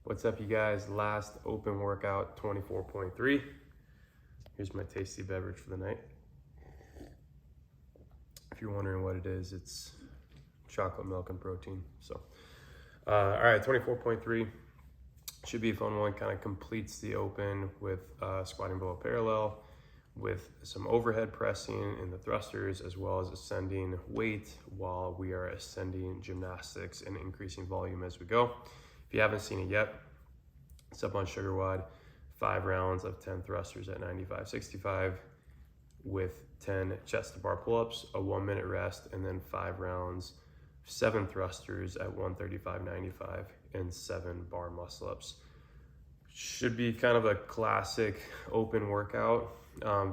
What's up, you guys? Last open workout, 24.3. Here's my tasty beverage for the night. If you're wondering what it is, it's chocolate milk and protein. So, all right, 24.3 should be a fun one. Kind of completes the open with squatting below parallel, with some overhead pressing in the thrusters, as well as ascending weight while we are ascending gymnastics and increasing volume as we go. If you haven't seen it yet, it's up on SugarWOD, 5 rounds of 10 thrusters at 95-65 with 10 chest to bar pull-ups, a 1-minute rest, and then 5 rounds, 7 thrusters at 135-95 and 7 bar muscle ups. Should be kind of a classic open workout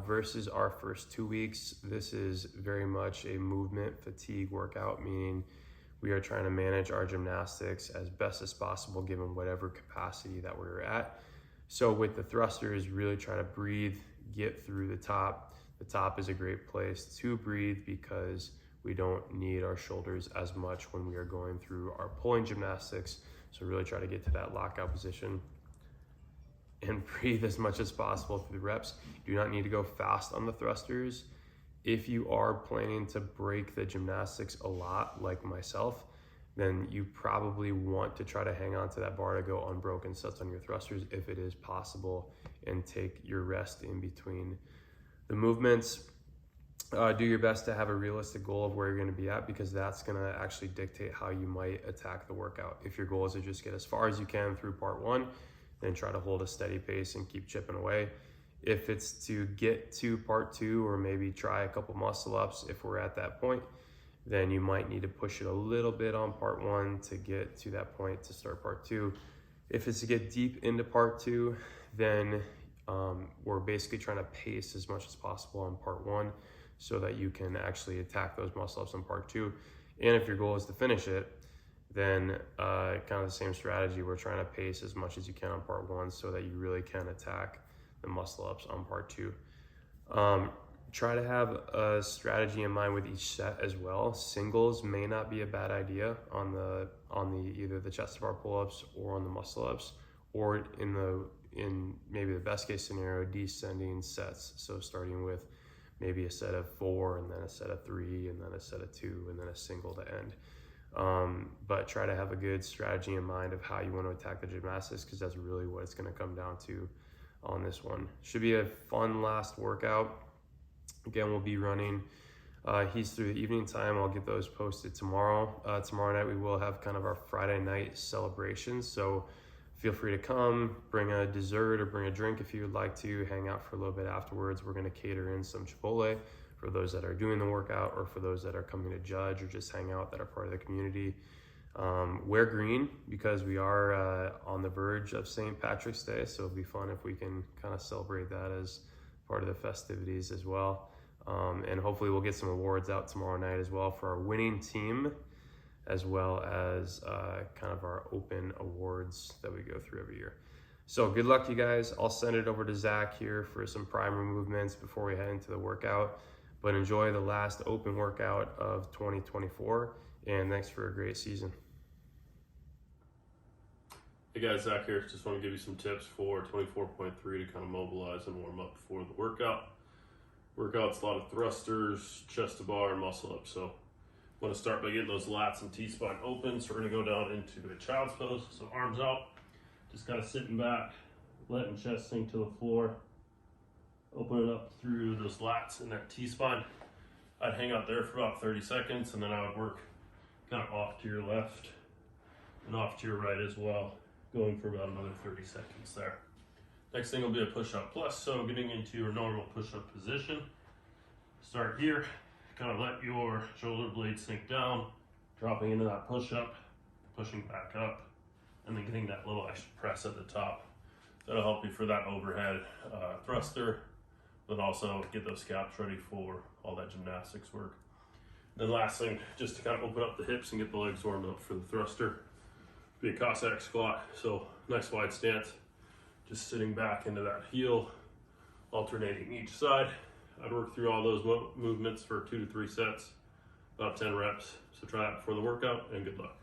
versus our first 2 weeks. This is very much a movement fatigue workout, meaning we are trying to manage our gymnastics as best as possible given whatever capacity that we're at. So with the thrusters, really try to breathe, get through the top. The top is a great place to breathe because we don't need our shoulders as much when we are going through our pulling gymnastics. So really try to get to that lockout position and breathe as much as possible through the reps. You do not need to go fast on the thrusters. If you are planning to break the gymnastics a lot, like myself, then you probably want to try to hang on to that bar to go unbroken sets on your thrusters if it is possible, and take your rest in between the movements. Do your best to have a realistic goal of where you're going to be at, because that's going to actually dictate how you might attack the workout. If your goal is to just get as far as you can through part 1, then try to hold a steady pace and keep chipping away. If it's to get to part 2, or maybe try a couple muscle ups if we're at that point, then you might need to push it a little bit on part 1 to get to that point to start part 2. If it's to get deep into part 2, then we're basically trying to pace as much as possible on part 1 so that you can actually attack those muscle ups in part 2. And if your goal is to finish it, then kind of the same strategy. We're trying to pace as much as you can on part 1 so that you really can attack the muscle ups on part 2. Try to have a strategy in mind with each set as well. Singles may not be a bad idea on the either the chest to bar pull-ups or on the muscle ups, or in maybe the best case scenario, descending sets. So starting with maybe a set of 4 and then a set of 3 and then a set of 2 and then a single to end. But try to have a good strategy in mind of how you want to attack the gymnastics, because that's really what it's going to come down to on this one. Should be a fun last workout. Again, we'll be running heats through the evening time. I'll get those posted tomorrow. Tomorrow night we will have kind of our Friday night celebration, so feel free to come, bring a dessert or bring a drink if you would like to, hang out for a little bit afterwards. We're going to cater in some Chipotle for those that are doing the workout, or for those that are coming to judge or just hang out that are part of the community. Wear green because we are on the verge of St. Patrick's Day, so it'll be fun if we can kind of celebrate that as part of the festivities as well. And hopefully we'll get some awards out tomorrow night as well for our winning team, as well as kind of our open awards that we go through every year. So good luck, you guys. I'll send it over to Zach here for some primer movements before we head into the workout. But enjoy the last open workout of 2024, and thanks for a great season. Hey guys, Zach here. Just want to give you some tips for 24.3 to kind of mobilize and warm up before the workout. Workout's a lot of thrusters, chest to bar, and muscle ups. So I want to start by getting those lats and T-spine open. So we're going to go down into a child's pose. So arms out, just kind of sitting back, letting chest sink to the floor. Open it up through those lats and that T-spine. I'd hang out there for about 30 seconds, and then I would work kind of off to your left and off to your right as well, going for about another 30 seconds there. Next thing will be a push-up plus, so getting into your normal push-up position. Start here, kind of let your shoulder blades sink down, dropping into that push-up, pushing back up, and then getting that little extra press at the top. That'll help you for that overhead thruster, but also get those scalps ready for all that gymnastics work. Then last thing, just to kind of open up the hips and get the legs warmed up for the thruster, be a Cossack squat. So nice wide stance, just sitting back into that heel, alternating each side. I'd work through all those movements for 2 to 3 sets, about 10 reps. So try that before the workout, and good luck.